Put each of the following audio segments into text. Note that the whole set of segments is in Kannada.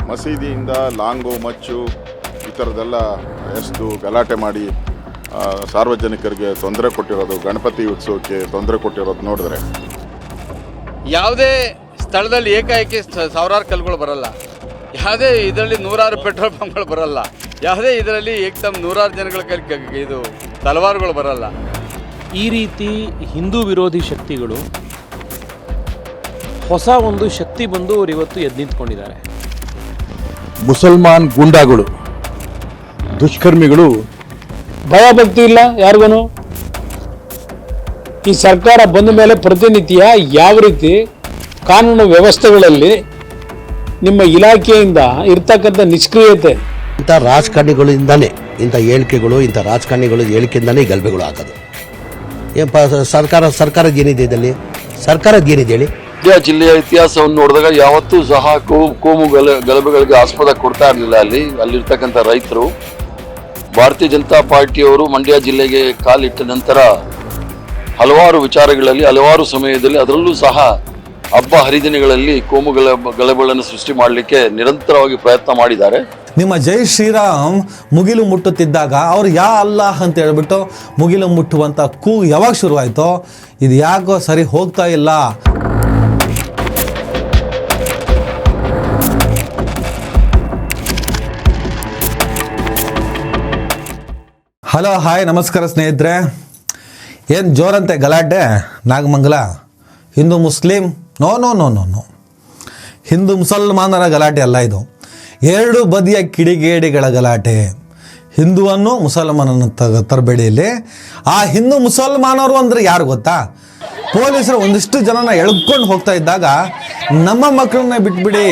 ಮಸೀದಿಯಿಂದ ಲಾಂಗು ಮಚ್ಚು ಈ ಥರದ್ದೆಲ್ಲ ಎಷ್ಟು ಗಲಾಟೆ ಮಾಡಿ ಸಾರ್ವಜನಿಕರಿಗೆ ತೊಂದರೆ ಕೊಟ್ಟಿರೋದು, ಗಣಪತಿ ಉತ್ಸವಕ್ಕೆ ತೊಂದರೆ ಕೊಟ್ಟಿರೋದು ನೋಡಿದ್ರೆ ಯಾವುದೇ ಸ್ಥಳದಲ್ಲಿ ಏಕಾಏಕಿ ಸಾವಿರಾರು ಕಲ್ಲುಗಳು ಬರಲ್ಲ, ಯಾವುದೇ ಇದರಲ್ಲಿ ನೂರಾರು ಪೆಟ್ರೋಲ್ ಪಂಪ್ಗಳು ಬರಲ್ಲ, ಯಾವುದೇ ಇದರಲ್ಲಿ ಏಕದಮ್ ನೂರಾರು ಜನಗಳ ಕೈಲಿ ಇದು ತಲವಾರುಗಳು ಬರಲ್ಲ. ಈ ರೀತಿ ಹಿಂದೂ ವಿರೋಧಿ ಶಕ್ತಿಗಳು ಹೊಸ ಒಂದು ಶಕ್ತಿ ಬಂದು ಅವರು ಇವತ್ತು ಎದ್ದು ನಿಂತ್ಕೊಂಡಿದ್ದಾರೆ. ಮುಸಲ್ಮಾನ್ ಗೂಂಡಾಗಳು, ದುಷ್ಕರ್ಮಿಗಳು, ಭಯ ಭಕ್ತಿ ಇಲ್ಲ ಯಾರಿಗೂ. ಈ ಸರ್ಕಾರ ಬಂದ ಮೇಲೆ ಪ್ರತಿನಿತ್ಯ ಯಾವ ರೀತಿ ಕಾನೂನು ವ್ಯವಸ್ಥೆಗಳಲ್ಲಿ ನಿಮ್ಮ ಇಲಾಖೆಯಿಂದ ಇರ್ತಕ್ಕಂಥ ನಿಷ್ಕ್ರಿಯತೆ, ಇಂಥ ರಾಜಕಾರಣಿಗಳಿಂದಾನೇ ಇಂಥ ಹೇಳಿಕೆಗಳು, ಇಂಥ ರಾಜಕಾರಣಿಗಳು ಹೇಳಿಕೆಯಿಂದಾನೇ ಗಲಭೆಗಳು ಆಗೋದು. ಸರ್ಕಾರದ ಏನಿದೆ ಇದರಲ್ಲಿ? ಸರ್ಕಾರದ ಏನಿದೆ ಹೇಳಿ? ಮಂಡ್ಯ ಜಿಲ್ಲೆಯ ಇತಿಹಾಸವನ್ನು ನೋಡಿದಾಗ ಯಾವತ್ತೂ ಸಹ ಕೋಮು ಗಲಭೆಗಳಿಗೆ ಆಸ್ಪದ ಕೊಡ್ತಾ ಇರಲಿಲ್ಲ. ಅಲ್ಲಿರ್ತಕ್ಕಂಥ ರೈತರು, ಭಾರತೀಯ ಜನತಾ ಪಾರ್ಟಿಯವರು ಮಂಡ್ಯ ಜಿಲ್ಲೆಗೆ ಕಾಲಿಟ್ಟ ನಂತರ ಹಲವಾರು ವಿಚಾರಗಳಲ್ಲಿ, ಹಲವಾರು ಸಮಯದಲ್ಲಿ, ಅದರಲ್ಲೂ ಸಹ ಹಬ್ಬ ಹರಿದಿನಗಳಲ್ಲಿ ಕೋಮು ಗಲಭೆಗಳನ್ನು ಸೃಷ್ಟಿ ಮಾಡಲಿಕ್ಕೆ ನಿರಂತರವಾಗಿ ಪ್ರಯತ್ನ ಮಾಡಿದ್ದಾರೆ. ನಿಮ್ಮ ಜೈ ಶ್ರೀರಾಮ್ ಮುಗಿಲು ಮುಟ್ಟುತ್ತಿದ್ದಾಗ ಅವ್ರು ಯಾ ಅಲ್ಲಾಹ್ ಅಂತ ಹೇಳ್ಬಿಟ್ಟು ಮುಗಿಲು ಮುಟ್ಟುವಂಥ ಕೂಗು ಯಾವಾಗ ಶುರುವಾಯಿತೋ ಇದು ಯಾಕೋ ಸರಿ ಹೋಗ್ತಾ ಇಲ್ಲ. ಹಲೋ ಹಾಯ್ ನಮಸ್ಕಾರ ಸ್ನೇಹಿತರೆ. ಏನು ಜೋರಂತೆ ಗಲಾಟೆ Nagamangala? Hindu Muslim? No no no no no Hindu ಮುಸಲ್ಮಾನರ ಗಲಾಟೆ ಅಲ್ಲ ಇದು. ಎರಡು ಬದಿಯ ಕಿಡಿಗೇಡಿಗಳ ಗಲಾಟೆ. ಹಿಂದುವನ್ನು ಮುಸಲ್ಮಾನನ ತರಬೇಡಿಯಲ್ಲಿ ಆ ಹಿಂದೂ ಮುಸಲ್ಮಾನರು ಅಂದರೆ ಯಾರು ಗೊತ್ತಾ? ಪೊಲೀಸರು ಒಂದಿಷ್ಟು ಜನನ ಎಳ್ಕೊಂಡು ಹೋಗ್ತಾ ಇದ್ದಾಗ ನಮ್ಮ ಮಕ್ಕಳನ್ನ ಬಿಟ್ಬಿಡಿ,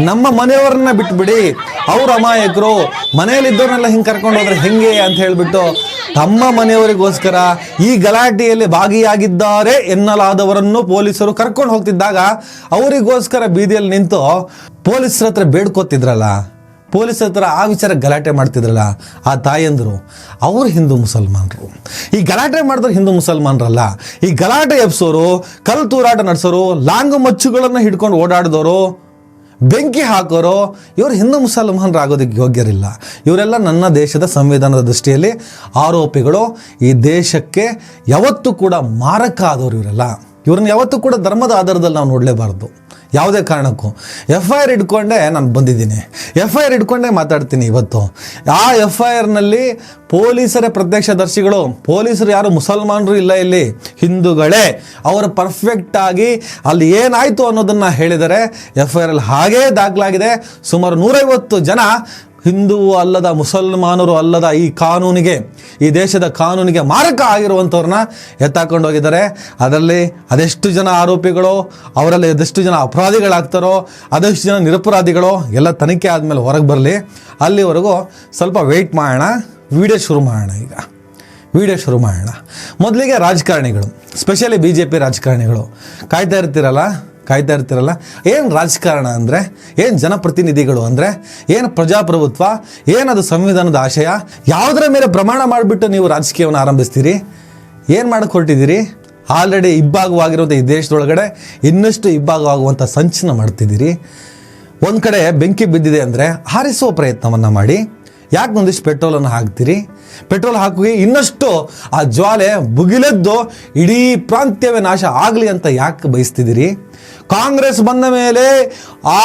ನಮ್ಮ ಮನೆಯವ್ರನ್ನ ಬಿಟ್ಬಿಡಿ, ಅವ್ರ ಅಮಾಯಕರು, ಮನೆಯಲ್ಲಿದ್ದವ್ರನ್ನೆಲ್ಲ ಹಿಂಗೆ ಕರ್ಕೊಂಡು ಹೋದ್ರೆ ಹೆಂಗೆ ಅಂತ ಹೇಳಿಬಿಟ್ಟು ತಮ್ಮ ಮನೆಯವರಿಗೋಸ್ಕರ ಈ ಗಲಾಟೆಯಲ್ಲಿ ಭಾಗಿಯಾಗಿದ್ದಾರೆ ಎನ್ನಲಾದವರನ್ನು ಪೊಲೀಸರು ಕರ್ಕೊಂಡು ಹೋಗ್ತಿದ್ದಾಗ ಅವರಿಗೋಸ್ಕರ ಬೀದಿಯಲ್ಲಿ ನಿಂತು ಪೊಲೀಸರ ಹತ್ರ ಬೇಡ್ಕೋತಿದ್ರಲ್ಲ, ಪೊಲೀಸರ ಹತ್ರ ಆ ವಿಚಾರ ಗಲಾಟೆ ಮಾಡ್ತಿದ್ರಲ್ಲ ಆ ತಾಯಂದರು, ಅವರು ಹಿಂದೂ ಮುಸಲ್ಮಾನರು. ಈ ಗಲಾಟೆ ಮಾಡಿದ್ರು ಹಿಂದೂ ಮುಸಲ್ಮಾನರಲ್ಲ. ಈ ಗಲಾಟೆ ಎಬ್ಸೋರು, ಕಲ್ಲು ತೂರಾಟ ನಡೆಸೋರು, ಲಾಂಗು ಮಚ್ಚುಗಳನ್ನು ಹಿಡ್ಕೊಂಡು ಓಡಾಡಿದವರು, ಬೆಂಕಿ ಹಾಕೋರು, ಇವರು ಹಿಂದೂ ಮುಸಲ್ಮಾನರು ಆಗೋದಕ್ಕೆ ಯೋಗ್ಯರಿಲ್ಲ. ಇವರೆಲ್ಲ ನನ್ನ ದೇಶದ ಸಂವಿಧಾನದ ದೃಷ್ಟಿಯಲ್ಲಿ ಆರೋಪಿಗಳು. ಈ ದೇಶಕ್ಕೆ ಯಾವತ್ತೂ ಕೂಡ ಮಾರಕ ಆದವರು ಇವರೆಲ್ಲ. ಇವ್ರನ್ನ ಯಾವತ್ತೂ ಕೂಡ ಧರ್ಮದ ಆಧಾರದಲ್ಲಿ ನಾವು ನೋಡಲೇಬಾರ್ದು ಯಾವುದೇ ಕಾರಣಕ್ಕೂ. FIR ಇಟ್ಕೊಂಡೇ ನಾನು ಬಂದಿದ್ದೀನಿ, FIR ಇಟ್ಕೊಂಡೇ ಮಾತಾಡ್ತೀನಿ ಇವತ್ತು. ಆ FIRನಲ್ಲಿ ಪೊಲೀಸರೇ ಪ್ರತ್ಯಕ್ಷದರ್ಶಿಗಳು. ಪೊಲೀಸರು ಯಾರು ಮುಸಲ್ಮಾನರು ಇಲ್ಲ, ಇಲ್ಲಿ ಹಿಂದೂಗಳೇ. ಅವರು ಪರ್ಫೆಕ್ಟಾಗಿ ಅಲ್ಲಿ ಏನಾಯಿತು ಅನ್ನೋದನ್ನು ಹೇಳಿದರೆ FIRಲ್ಲಿ ಹಾಗೇ ದಾಖಲಾಗಿದೆ. ಸುಮಾರು 150 ಜನ ಹಿಂದೂ ಅಲ್ಲದ, ಮುಸಲ್ಮಾನರು ಅಲ್ಲದ ಈ ಕಾನೂನಿಗೆ, ಈ ದೇಶದ ಕಾನೂನಿಗೆ ಮಾರಕ ಆಗಿರುವಂಥವ್ರನ್ನ ಎತ್ತಾಕೊಂಡು ಹೋಗಿದ್ದಾರೆ. ಅದರಲ್ಲಿ ಅದೆಷ್ಟು ಜನ ಆರೋಪಿಗಳು, ಅವರಲ್ಲಿ ಅದೆಷ್ಟು ಜನ ಅಪರಾಧಿಗಳಾಗ್ತಾರೋ, ಅದೆಷ್ಟು ಜನ ನಿರಪರಾಧಿಗಳು ಎಲ್ಲ ತನಿಖೆ ಆದಮೇಲೆ ಹೊರಗೆ ಬರಲಿ. ಅಲ್ಲಿವರೆಗೂ ಸ್ವಲ್ಪ ವೆಯ್ಟ್ ಮಾಡೋಣ. ವಿಡಿಯೋ ಶುರು ಮಾಡೋಣ. ಮೊದಲಿಗೆ ರಾಜಕಾರಣಿಗಳು, ಸ್ಪೆಷಲಿ BJP ರಾಜಕಾರಣಿಗಳು ಕಾಯ್ತಾ ಇರ್ತಿರಲ್ಲ. ಏನು ರಾಜಕಾರಣ ಅಂದರೆ, ಏನು ಜನಪ್ರತಿನಿಧಿಗಳು ಅಂದರೆ, ಏನು ಪ್ರಜಾಪ್ರಭುತ್ವ, ಏನದು ಸಂವಿಧಾನದ ಆಶಯ, ಯಾವುದರ ಮೇಲೆ ಪ್ರಮಾಣ ಮಾಡಿಬಿಟ್ಟು ನೀವು ರಾಜಕೀಯವನ್ನು ಆರಂಭಿಸ್ತೀರಿ? ಏನು ಮಾಡಕ್ಕೆ ಹೊರಟಿದ್ದೀರಿ? ಆಲ್ರೆಡಿ ಇಬ್ಬಾಗವಾಗಿರುವಂಥ ಈ ದೇಶದೊಳಗಡೆ ಇನ್ನಷ್ಟು ಇಬ್ಬಾಗವಾಗುವಂಥ ಸಂಚನ ಮಾಡ್ತಿದ್ದೀರಿ. ಒಂದು ಕಡೆ ಬೆಂಕಿ ಬಿದ್ದಿದೆ ಅಂದರೆ ಹಾರಿಸುವ ಪ್ರಯತ್ನವನ್ನು ಮಾಡಿ. ಯಾಕೆ ಒಂದಿಷ್ಟು ಪೆಟ್ರೋಲನ್ನು ಹಾಕ್ತೀರಿ? ಪೆಟ್ರೋಲ್ ಹಾಕಿ ಇನ್ನಷ್ಟು ಆ ಜ್ವಾಲೆ ಭುಗಿಲೆದ್ದು ಇಡೀ ಪ್ರಾಂತ್ಯವೇ ನಾಶ ಆಗಲಿ ಅಂತ ಯಾಕೆ ಬಯಸ್ತಿದ್ದೀರಿ? ಕಾಂಗ್ರೆಸ್ ಬಂದ ಮೇಲೆ ಆ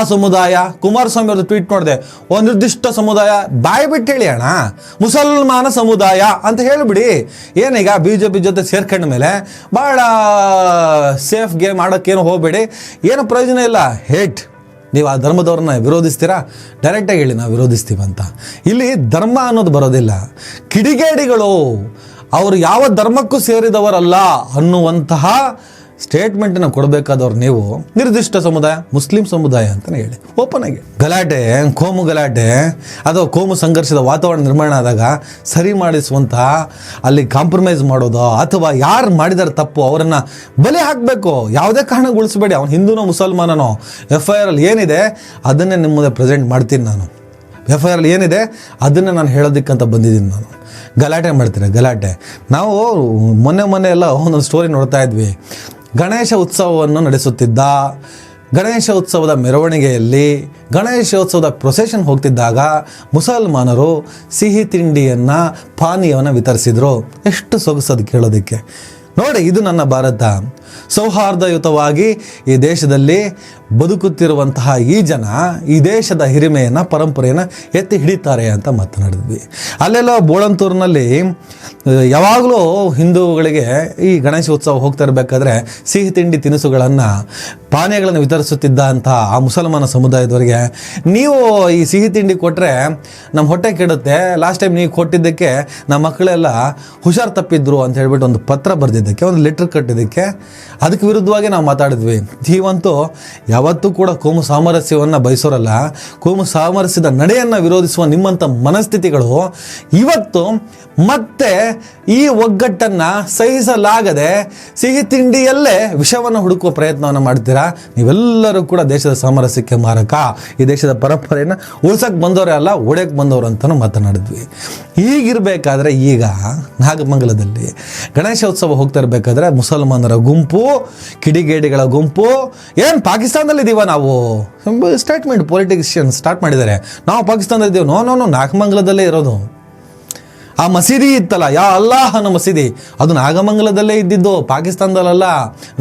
ಸಮುದಾಯ ಕುಮಾರಸ್ವಾಮಿ ಅವ್ರದ್ದು ಟ್ವೀಟ್ ನೋಡಿದೆ. ಒಂದು ನಿರ್ದಿಷ್ಟ ಸಮುದಾಯ ಬಾಯಿ ಬಿಟ್ಟು ಹೇಳಿ ಅಣ್ಣ, ಮುಸಲ್ಮಾನ ಸಮುದಾಯ ಅಂತ ಹೇಳಿಬಿಡಿ. ಏನೀಗ BJP ಜೊತೆ ಸೇರ್ಕೊಂಡ ಮೇಲೆ ಭಾಳ ಸೇಫ್ ಗೇಮ್ ಆಡೋಕ್ಕೇನು ಹೋಗಬೇಡಿ, ಏನು ಪ್ರಯೋಜನ ಇಲ್ಲ. ಹೇಟ್, ನೀವು ಆ ಧರ್ಮದವ್ರನ್ನ ವಿರೋಧಿಸ್ತೀರಾ? ಡೈರೆಕ್ಟಾಗಿ ಹೇಳಿ ನಾವು ವಿರೋಧಿಸ್ತೀವಿ ಅಂತ. ಇಲ್ಲಿ ಧರ್ಮ ಅನ್ನೋದು ಬರೋದಿಲ್ಲ. ಕಿಡಿಗೇಡಿಗಳು, ಅವರು ಯಾವ ಧರ್ಮಕ್ಕೂ ಸೇರಿದವರಲ್ಲ ಅನ್ನುವಂತಹ ಸ್ಟೇಟ್ಮೆಂಟನ್ನು ಕೊಡಬೇಕಾದವ್ರು ನೀವು ನಿರ್ದಿಷ್ಟ ಸಮುದಾಯ, ಮುಸ್ಲಿಂ ಸಮುದಾಯ ಅಂತಲೇ ಹೇಳಿ ಓಪನ್ ಆಗಿ. ಗಲಾಟೆ, ಕೋಮು ಗಲಾಟೆ ಅಥವಾ ಕೋಮು ಸಂಘರ್ಷದ ವಾತಾವರಣ ನಿರ್ಮಾಣ ಆದಾಗ ಸರಿ ಮಾಡಿಸುವಂತಹ, ಅಲ್ಲಿ ಕಾಂಪ್ರಮೈಸ್ ಮಾಡೋದು ಅಥವಾ ಯಾರು ಮಾಡಿದಾರೆ ತಪ್ಪು ಅವರನ್ನು ಬಲಿ ಹಾಕಬೇಕು. ಯಾವುದೇ ಕಾರಣಕ್ಕೆ ಉಳಿಸ್ಬೇಡಿ. ಅವನು ಹಿಂದೂನೋ ಮುಸಲ್ಮಾನನೋ, FIRಲ್ಲಿ ಏನಿದೆ ಅದನ್ನೇ ನಿಮ್ಮ ಮುಂದೆ ಪ್ರೆಸೆಂಟ್ ಮಾಡ್ತೀನಿ ನಾನು. FIRಲ್ಲಿ ಏನಿದೆ ಅದನ್ನೇ ನಾನು ಹೇಳೋದಕ್ಕಂತ ಬಂದಿದ್ದೀನಿ ನಾನು. ಗಲಾಟೆ ಮಾಡ್ತೀರಾ? ಗಲಾಟೆ ನಾವು ಮೊನ್ನೆ ಎಲ್ಲ ಒಂದೊಂದು ಸ್ಟೋರಿ ನೋಡ್ತಾ ಇದ್ವಿ. ಗಣೇಶ ಉತ್ಸವವನ್ನು ನಡೆಸುತ್ತಿದ್ದ. ಗಣೇಶ ಉತ್ಸವದ ಮೆರವಣಿಗೆಯಲ್ಲಿ ಗಣೇಶೋತ್ಸವದ ಪ್ರೊಸೆಷನ್ ಹೋಗ್ತಿದ್ದಾಗ ಮುಸಲ್ಮಾನರು ಸಿಹಿ ತಿಂಡಿಯನ್ನು, ಪಾನೀಯವನ್ನು ವಿತರಿಸಿದರು. ಎಷ್ಟು ಸೊಗಸದು ಕೇಳೋದಕ್ಕೆ. ನೋಡಿ, ಇದು ನನ್ನ ಭಾರತ. ಸೌಹಾರ್ದಯುತವಾಗಿ ಈ ದೇಶದಲ್ಲಿ ಬದುಕುತ್ತಿರುವಂತಹ ಈ ಜನ ಈ ದೇಶದ ಹಿರಿಮೆಯನ್ನು, ಪರಂಪರೆಯನ್ನು ಎತ್ತಿ ಹಿಡಿತಾರೆ ಅಂತ ಮಾತನಾಡಿದ್ವಿ. ಅಲ್ಲೆಲ್ಲೋ ಬೋಳಂತೂರಿನಲ್ಲಿ ಯಾವಾಗಲೂ ಹಿಂದೂಗಳಿಗೆ ಈ ಗಣೇಶ ಉತ್ಸವ ಹೋಗ್ತಾ ಇರಬೇಕಾದ್ರೆ ಸಿಹಿ ತಿಂಡಿ ತಿನಿಸುಗಳನ್ನು, ಪಾನೀಯಗಳನ್ನು ವಿತರಿಸುತ್ತಿದ್ದಂತಹ ಆ ಮುಸಲ್ಮಾನ ಸಮುದಾಯದವರಿಗೆ, ನೀವು ಈ ಸಿಹಿ ತಿಂಡಿ ಕೊಟ್ಟರೆ ನಮ್ಮ ಹೊಟ್ಟೆ ಕೆಡುತ್ತೆ, ಲಾಸ್ಟ್ ಟೈಮ್ ನೀವು ಕೊಟ್ಟಿದ್ದಕ್ಕೆ ನಮ್ಮ ಮಕ್ಕಳೆಲ್ಲ ಹುಷಾರು ತಪ್ಪಿದ್ರು ಅಂತ ಹೇಳ್ಬಿಟ್ಟು ಒಂದು ಪತ್ರ ಬರೆದಿದ್ದಕ್ಕೆ, ಒಂದು ಲೆಟ್ರ್ ಕಟ್ಟಿದ್ದಕ್ಕೆ, ಅದಕ್ಕೆ ವಿರುದ್ಧವಾಗಿ ನಾವು ಮಾತಾಡಿದ್ವಿ. ನೀವಂತೂ ಯಾವತ್ತೂ ಕೂಡ ಕೋಮು ಸಾಮರಸ್ಯವನ್ನು ಬಯಸೋರಲ್ಲ. ಕೋಮು ಸಾಮರಸ್ಯದ ನಡೆಯನ್ನು ವಿರೋಧಿಸುವ ನಿಮ್ಮಂಥ ಮನಸ್ಥಿತಿಗಳು ಇವತ್ತು ಮತ್ತೆ ಈ ಒಗ್ಗಟ್ಟನ್ನು ಸಹಿಸಲಾಗದೆ ಸಿಹಿ ತಿಂಡಿಯಲ್ಲೇ ವಿಷವನ್ನು ಹುಡುಕುವ ಪ್ರಯತ್ನವನ್ನು ಮಾಡ್ತೀರಾ. ನೀವೆಲ್ಲರೂ ಕೂಡ ದೇಶದ ಸಾಮರಸ್ಯಕ್ಕೆ ಮಾರಕ, ಈ ದೇಶದ ಪರಂಪರೆಯನ್ನು ಉಳ್ಸಕ್ಕೆ ಬಂದವರೇ ಅಲ್ಲ, ಒಡೆಯಕ್ಕೆ ಬಂದವರು ಅಂತಲೂ ಮಾತನಾಡಿದ್ವಿ. ಹೀಗಿರಬೇಕಾದ್ರೆ ಈಗ ನಾಗಮಂಗಲದಲ್ಲಿ ಗಣೇಶೋತ್ಸವ ಹೋಗ್ತಾ ಇರಬೇಕಾದ್ರೆ ಮುಸಲ್ಮಾನರ ಗುಂಪು, ಕಿಡಿಗೇಡಿಗಳ ಗುಂಪು, ಏನು ಪಾಕಿಸ್ತಾನದಲ್ಲಿ ಇದ್ದೀವ ನಾವು ಸ್ಟೇಟ್ಮೆಂಟ್ ಪೊಲಿಟಿಷಿಯನ್ ಸ್ಟಾರ್ಟ್ ಮಾಡಿದ್ದಾರೆ. ನಾವು ಪಾಕಿಸ್ತಾನದಲ್ಲಿ ಇದ್ದೀವಿ. ನೋ, ನಾಗಮಂಗಲದಲ್ಲೇ ಇರೋದು. ಆ ಮಸೀದಿ ಇತ್ತಲ್ಲ, ಯಾ ಅಲ್ಲಾಹ್ ಅನ್ನೋ ಮಸೀದಿ, ಅದು ನಾಗಮಂಗಲದಲ್ಲೇ ಇದ್ದಿದ್ದು, ಪಾಕಿಸ್ತಾನದಲ್ಲ.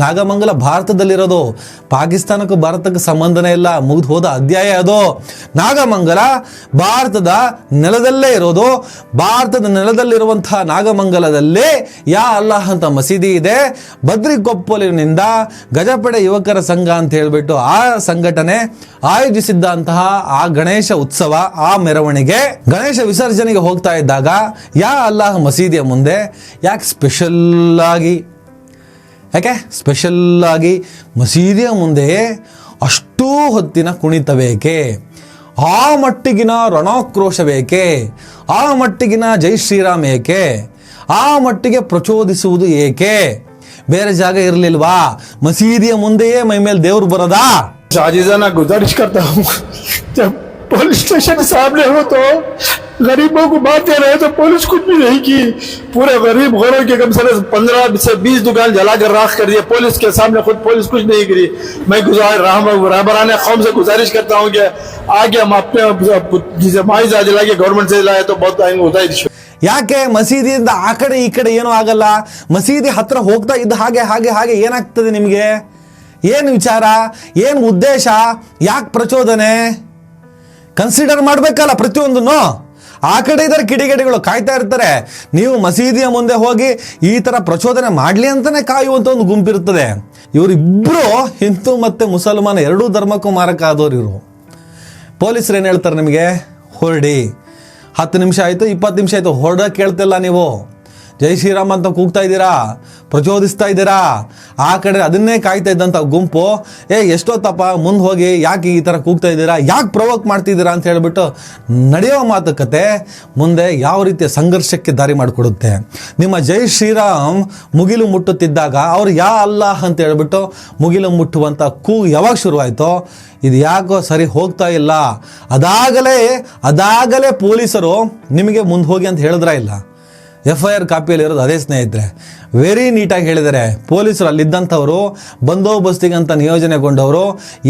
ನಾಗಮಂಗಲ ಭಾರತದಲ್ಲಿರೋದು. ಪಾಕಿಸ್ತಾನಕ್ಕೂ ಭಾರತಕ್ಕೆ ಸಂಬಂಧನೇ ಇಲ್ಲ, ಮುಗಿದು ಹೋದ ಅಧ್ಯಾಯ ಅದು. ನಾಗಮಂಗಲ ಭಾರತದ ನೆಲದಲ್ಲೇ ಇರೋದು. ಭಾರತದ ನೆಲದಲ್ಲಿರುವಂತಹ ನಾಗಮಂಗಲದಲ್ಲೇ ಯಾ ಅಲ್ಲಾಹ್ ಅಂತ ಮಸೀದಿ ಇದೆ. ಬದ್ರಿಕೊಪ್ಪಲಿನಿಂದ ಗಜಪಡೆ ಯುವಕರ ಸಂಘ ಅಂತ ಹೇಳಿಬಿಟ್ಟು ಆ ಸಂಘಟನೆ ಆಯೋಜಿಸಿದ್ದಂತಹ ಆ ಗಣೇಶ ಉತ್ಸವ, ಆ ಮೆರವಣಿಗೆ, ಗಣೇಶ ವಿಸರ್ಜನೆಗೆ ಹೋಗ್ತಾ ಇದ್ದಾಗ ಯಾ ಅಲ್ಲಾಹ್ ಮಸೀದಿಯ ಮುಂದೆ ಯಾಕೆ ಸ್ಪೆಷಲ್ಲಾಗಿ ಮಸೀದಿಯ ಮುಂದೆ ಅಷ್ಟೂ ಹೊತ್ತಿನ ಕುಣಿತ ಬೇಕೆ? ಆ ಮಟ್ಟಿಗಿನ ರಣಾಕ್ರೋಶ ಬೇಕೆ? ಆ ಮಟ್ಟಿಗಿನ ಜೈ ಶ್ರೀರಾಮ್ ಏಕೆ? ಆ ಮಟ್ಟಿಗೆ ಪ್ರಚೋದಿಸುವುದು ಏಕೆ? ಬೇರೆ ಜಾಗ ಇರಲಿಲ್ವಾ? ಮಸೀದಿಯ ಮುಂದೆಯೇ ಮೈ ಮೇಲೆ ದೇವ್ರು ಬರೋದಾ? शाजिजाना गुजारिश करता हूँ, जब पुलिस स्टेशन सामने हो तो गरीबों को मारते रहे तो पुलिस कुछ भी नहीं की. पूरे गरीब घरों के कम से कम 15 से 20 दुकान जला कर राख कर दिए. पुलिस के सामने खुद पुलिस कुछ नहीं करी. मैं रहबरान कौम से गुजारिश करता हूँ कि आगे हम अपने माइजा दिलाए गवर्नमेंट से दिलाए तो बहुत गुजारिश. ಯಾಕೆ ಮಸೀದಿಯಿಂದ ಆ ಕಡೆ ಈ ಕಡೆ ಏನೂ ಆಗಲ್ಲ, ಮಸೀದಿ ಹತ್ರ ಹೋಗ್ತಾ ಇದ್ದ ಹಾಗೆ ಹಾಗೆ ಹಾಗೆ ಏನಾಗ್ತದೆ ನಿಮಗೆ? ಏನು ವಿಚಾರ, ಏನು ಉದ್ದೇಶ, ಯಾಕೆ ಪ್ರಚೋದನೆ? ಕನ್ಸಿಡರ್ ಮಾಡಬೇಕಲ್ಲ ಪ್ರತಿಯೊಂದನ್ನು. ಆ ಕಡೆ ಇದರ ಕಿಡಿಗೇಡಿಗಳು ಕಾಯ್ತಾ ಇರ್ತಾರೆ. ನೀವು ಮಸೀದಿಯ ಮುಂದೆ ಹೋಗಿ ಈ ಥರ ಪ್ರಚೋದನೆ ಮಾಡಲಿ ಅಂತಲೇ ಕಾಯುವಂಥ ಒಂದು ಗುಂಪಿರ್ತದೆ. ಇವರಿಬ್ಬರು ಹಿಂದೂ ಮತ್ತು ಮುಸಲ್ಮಾನ ಎರಡೂ ಧರ್ಮಕ್ಕೂ ಮಾರಕ ಆದವರು ಇವರು. ಪೊಲೀಸರು ಏನು ಹೇಳ್ತಾರೆ ನಿಮಗೆ? ಹೊರಡಿ. 10 ನಿಮಿಷ ಆಯಿತು, 20 ನಿಮಿಷ ಆಯಿತು, ಹೊರಡಕ್ಕೆ ಕೇಳ್ತಿಲ್ಲ ನೀವು. ಜೈ ಶ್ರೀರಾಮ್ ಅಂತ ಕೂಗ್ತಾ ಇದ್ದೀರಾ, ಪ್ರಚೋದಿಸ್ತಾ ಇದ್ದೀರಾ. ಆ ಕಡೆ ಅದನ್ನೇ ಕಾಯ್ತಾ ಇದ್ದಂಥ ಗುಂಪು, ಎಷ್ಟೊತ್ತಪ್ಪ ಮುಂದೆ ಹೋಗಿ ಯಾಕೆ ಈ ಥರ ಕೂಗ್ತಾ ಇದ್ದೀರಾ, ಯಾಕೆ ಪ್ರವೋಕ್ ಮಾಡ್ತಿದ್ದೀರಾ ಅಂತ ಹೇಳಿಬಿಟ್ಟು ನಡೆಯೋ ಮಾತುಕತೆ ಮುಂದೆ ಯಾವ ರೀತಿಯ ಸಂಘರ್ಷಕ್ಕೆ ದಾರಿ ಮಾಡಿಕೊಡುತ್ತೆ. ನಿಮ್ಮ ಜೈ ಶ್ರೀರಾಮ್ ಮುಗಿಲು ಮುಟ್ಟುತ್ತಿದ್ದಾಗ ಅವ್ರು ಯಾ ಅಲ್ಲಾಹ್ ಅಂತ ಹೇಳ್ಬಿಟ್ಟು ಮುಗಿಲು ಮುಟ್ಟುವಂಥ ಕೂಗು ಯಾವಾಗ ಶುರುವಾಯಿತೋ ಇದು ಯಾಕೋ ಸರಿ ಹೋಗ್ತಾ ಇಲ್ಲ. ಅದಾಗಲೇ ಪೊಲೀಸರು ನಿಮಗೆ ಮುಂದೆ ಹೋಗಿ ಅಂತ ಹೇಳಿದ್ರಾ ಇಲ್ಲ? FIR ಕಾಪಿಯಲ್ಲಿ ಇರೋದು ಅದೇ ಸ್ನೇಹಿತರೆ. ವೆರಿ ನೀಟಾಗಿ ಹೇಳಿದ್ದಾರೆ ಪೊಲೀಸರು. ಅಲ್ಲಿದ್ದಂಥವರು ಬಂದೋಬಸ್ತಿಗಂತ ನಿಯೋಜನೆಗೊಂಡವರು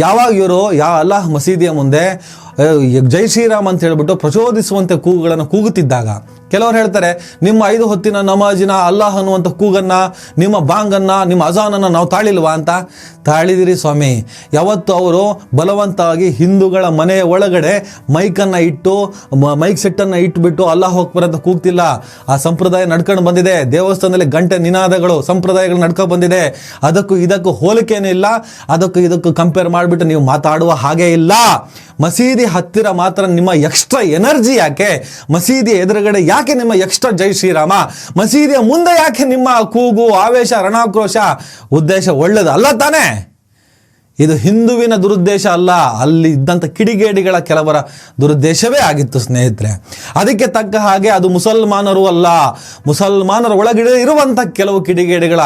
ಯಾವಾಗ ಇವರು ಯಾ ಅಲ್ಲಾಹ್ ಮಸೀದಿಯ ಮುಂದೆ ಜೈ ಶ್ರೀರಾಮ್ ಅಂತ ಹೇಳ್ಬಿಟ್ಟು ಪ್ರಚೋದಿಸುವಂತೆ ಕೂಗುಗಳನ್ನು ಕೂಗುತ್ತಿದ್ದಾಗ ಕೆಲವರು ಹೇಳ್ತಾರೆ, ನಿಮ್ಮ 5 ಹೊತ್ತಿನ ನಮಾಜಿನ ಅಲ್ಲಾಹ್ ಅನ್ನುವಂಥ ಕೂಗನ್ನು, ನಿಮ್ಮ ಬಾಂಗನ್ನು, ನಿಮ್ಮ ಅಜಾನನ್ನು ನಾವು ತಾಳಿಲ್ವಾ ಅಂತ. ತಾಳಿದಿರಿ ಸ್ವಾಮಿ. ಯಾವತ್ತು ಅವರು ಬಲವಂತವಾಗಿ ಹಿಂದೂಗಳ ಮನೆಯ ಒಳಗಡೆ ಮೈಕನ್ನು ಇಟ್ಟು, ಮೈಕ್ ಸೆಟ್ಟನ್ನು ಇಟ್ಬಿಟ್ಟು ಅಲ್ಲಾಹ್ ಅಕ್ಬರ್ ಅಂತ ಕೂಗ್ತಿಲ್ಲ. ಆ ಸಂಪ್ರದಾಯ ನಡ್ಕೊಂಡು ಬಂದಿದೆ. ದೇವಸ್ಥಾನದಲ್ಲಿ ಗಂಟೆ ನಿನಾದಗಳು, ಸಂಪ್ರದಾಯಗಳು ನಡ್ಕೊಂಡು ಬಂದಿದೆ. ಅದಕ್ಕೂ ಇದಕ್ಕೂ ಹೋಲಿಕೆಯೂ ಇಲ್ಲ. ಅದಕ್ಕೂ ಇದಕ್ಕೂ ಕಂಪೇರ್ ಮಾಡಿಬಿಟ್ಟು ನೀವು ಮಾತಾಡುವ ಹಾಗೆ ಇಲ್ಲ. ಮಸೀದಿ ಹತ್ತಿರ ಮಾತ್ರ ನಿಮ್ಮ ಎಕ್ಸ್ಟ್ರಾ ಎನರ್ಜಿ ಯಾಕೆ? ಮಸೀದಿ ಎದುರುಗಡೆ ಯಾಕೆ ನಿಮ್ಮ ಎಕ್ಸ್ಟ್ರಾ ಜೈ ಶ್ರೀರಾಮ? ಮಸೀದಿಯ ಮುಂದೆ ಯಾಕೆ ನಿಮ್ಮ ಕೂಗು, ಆವೇಶ, ರಣಾಕ್ರೋಶ? ಉದ್ದೇಶ ಒಳ್ಳೇದು ಅಲ್ಲ ತಾನೇ? ಇದು ಹಿಂದುವಿನ ದುರುದ್ದೇಶ ಅಲ್ಲ, ಅಲ್ಲಿ ಇದ್ದಂಥ ಕಿಡಿಗೇಡಿಗಳ ಕೆಲವರ ದುರುದ್ದೇಶವೇ ಆಗಿತ್ತು ಸ್ನೇಹಿತರೆ. ಅದಕ್ಕೆ ತಕ್ಕ ಹಾಗೆ ಅದು ಮುಸಲ್ಮಾನರು ಅಲ್ಲ, ಮುಸಲ್ಮಾನರ ಒಳಗಡೆ ಇರುವಂಥ ಕೆಲವು ಕಿಡಿಗೇಡಿಗಳ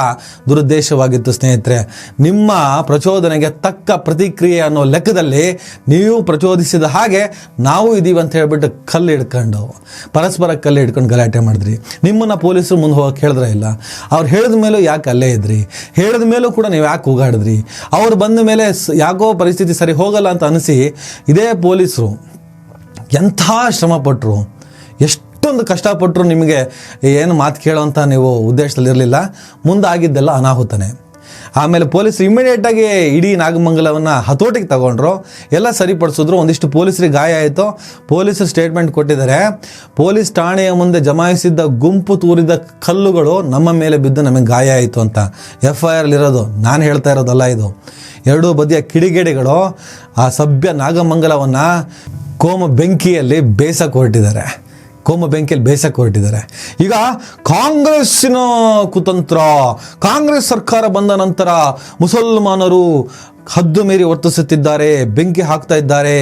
ದುರುದ್ದೇಶವಾಗಿತ್ತು ಸ್ನೇಹಿತರೆ. ನಿಮ್ಮ ಪ್ರಚೋದನೆಗೆ ತಕ್ಕ ಪ್ರತಿಕ್ರಿಯೆ ಅನ್ನೋ ಲೆಕ್ಕದಲ್ಲಿ ನೀವು ಪ್ರಚೋದಿಸಿದ ಹಾಗೆ ನಾವು ಇದೀವಿ ಅಂತ ಹೇಳ್ಬಿಟ್ಟು ಪರಸ್ಪರ ಕಲ್ಲು ಹಿಡ್ಕೊಂಡು ಗಲಾಟೆ ಮಾಡಿದ್ರಿ. ನಿಮ್ಮನ್ನು ಪೊಲೀಸರು ಮುಂದೆ ಹೋಗಕ್ಕೆ ಹೇಳಿದ್ರೆ ಇಲ್ಲ, ಅವ್ರು ಹೇಳಿದ ಮೇಲೂ ಯಾಕೆ ಅಲ್ಲೇ ಇದ್ರಿ, ಹೇಳಿದ ಮೇಲೂ ಕೂಡ ನೀವು ಯಾಕೆ ಹೋಗಾಡಿದ್ರಿ, ಅವ್ರು ಬಂದ ಮೇಲೆ ಯಾಕೋ ಪರಿಸ್ಥಿತಿ ಸರಿ ಹೋಗಲ್ಲ ಅಂತ ಅನಿಸಿ ಇದೇ ಪೊಲೀಸರು ಎಂಥ ಶ್ರಮಪಟ್ಟರು, ಎಷ್ಟೊಂದು ಕಷ್ಟಪಟ್ಟರು, ನಿಮಗೆ ಏನು ಮಾತು ಕೇಳೋವಂಥ ನೀವು ಉದ್ದೇಶದಲ್ಲಿರಲಿಲ್ಲ. ಮುಂದಾಗಿದ್ದೆಲ್ಲ ಅನಾಹುತನೇ. ಆಮೇಲೆ ಪೊಲೀಸರು ಇಮಿಡಿಯೇಟಾಗಿ ಇಡೀ ನಾಗಮಂಗಲವನ್ನು ಹತೋಟಿಗೆ ತಗೊಂಡ್ರು, ಎಲ್ಲ ಸರಿಪಡಿಸಿದ್ರು. ಒಂದಿಷ್ಟು ಪೊಲೀಸರಿಗೆ ಗಾಯ ಆಯಿತು. ಪೊಲೀಸರು ಸ್ಟೇಟ್ಮೆಂಟ್ ಕೊಟ್ಟಿದ್ದಾರೆ, ಪೊಲೀಸ್ ಠಾಣೆಯ ಮುಂದೆ ಜಮಾಯಿಸಿದ್ದ ಗುಂಪು ತೂರಿದ ಕಲ್ಲುಗಳು ನಮ್ಮ ಮೇಲೆ ಬಿದ್ದು ನಮಗೆ ಗಾಯ ಆಯಿತು ಅಂತ FIR ಇರೋದು, ನಾನು ಹೇಳ್ತಾ ಇರೋದಲ್ಲ. ಇದು ಎರಡೂ ಬದಿಯ ಕಿಡಿಗೇಡಿಗಳು ಆ ಸಭ್ಯ ನಾಗಮಂಗಲವನ್ನು ಕೋಮ ಬೆಂಕಿಯಲ್ಲಿ ಬೇಯಿಸಕ್ಕೆ ಹೊರಟಿದ್ದಾರೆ. ಈಗ ಕಾಂಗ್ರೆಸ್ಸಿನ ಕುತಂತ್ರ, ಕಾಂಗ್ರೆಸ್ ಸರ್ಕಾರ ಬಂದ ನಂತರ ಮುಸಲ್ಮಾನರು ಹದ್ದು ಮೀರಿ ವರ್ತಿಸುತ್ತಿದ್ದಾರೆ, ಬೆಂಕಿ ಹಾಕ್ತಾ ಇದ್ದಾರೆ.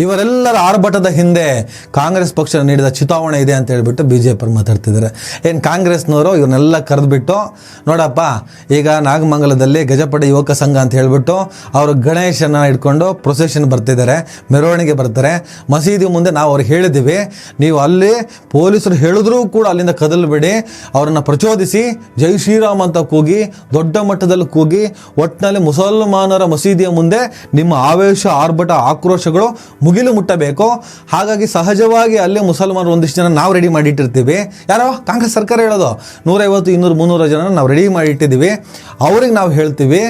ಇವರೆಲ್ಲರ ಆರ್ಭಟದ ಹಿಂದೆ ಕಾಂಗ್ರೆಸ್ ಪಕ್ಷ ನೀಡಿದ ಚಿತಾವಣೆ ಇದೆ ಅಂತ ಹೇಳ್ಬಿಟ್ಟು BJP ಮಾತಾಡ್ತಿದ್ದಾರೆ. ಏನು ಕಾಂಗ್ರೆಸ್ನವರು ಇವ್ರನ್ನೆಲ್ಲ ಕರೆದುಬಿಟ್ಟು, ನೋಡಪ್ಪ ಈಗ ನಾಗಮಂಗಲದಲ್ಲಿ ಗಜಪಡೆ ಯುವಕ ಸಂಘ ಅಂತ ಹೇಳ್ಬಿಟ್ಟು ಅವರು ಗಣೇಶನ ಇಟ್ಕೊಂಡು ಪ್ರೊಸೆಷನ್ ಬರ್ತಿದ್ದಾರೆ, ಮೆರವಣಿಗೆ ಬರ್ತಾರೆ. ಮಸೀದಿ ಮುಂದೆ ನಾವು ಅವ್ರಿಗೆ ಹೇಳಿದ್ದೀವಿ, ನೀವು ಅಲ್ಲಿ ಪೊಲೀಸರು ಹೇಳಿದ್ರೂ ಕೂಡ ಅಲ್ಲಿಂದ ಕದಲಬೇಡಿ, ಅವರನ್ನು ಪ್ರಚೋದಿಸಿ ಜೈ ಶ್ರೀರಾಮ್ ಅಂತ ಕೂಗಿ, ದೊಡ್ಡ ಮಟ್ಟದಲ್ಲಿ ಕೂಗಿ, ಒಟ್ಟಿನಲ್ಲಿ ಮುಸಲ್ಮಾನರ ಮಸೀದಿಯ ಮುಂದೆ ನಿಮ್ಮ ಆವೇಶ, ಆರ್ಭಟ, ಆಕ್ರೋಶಗಳು ಮುಗಿಲು ಮುಟ್ಟಬೇಕು. ಹಾಗಾಗಿ ಸಹಜವಾಗಿ ಅಲ್ಲೇ ಮುಸಲ್ಮಾನರು ಒಂದಿಷ್ಟು ಜನ ನಾವು ರೆಡಿ ಮಾಡಿಟ್ಟಿರ್ತೀವಿ. ಯಾರೋ ಕಾಂಗ್ರೆಸ್ ಸರ್ಕಾರ ಹೇಳೋದು 150, 200, 300 ಜನ ನಾವು ರೆಡಿ ಮಾಡಿಟ್ಟಿದ್ದೀವಿ. ಅವ್ರಿಗೆ ನಾವು ಹೇಳ್ತೀವಿ,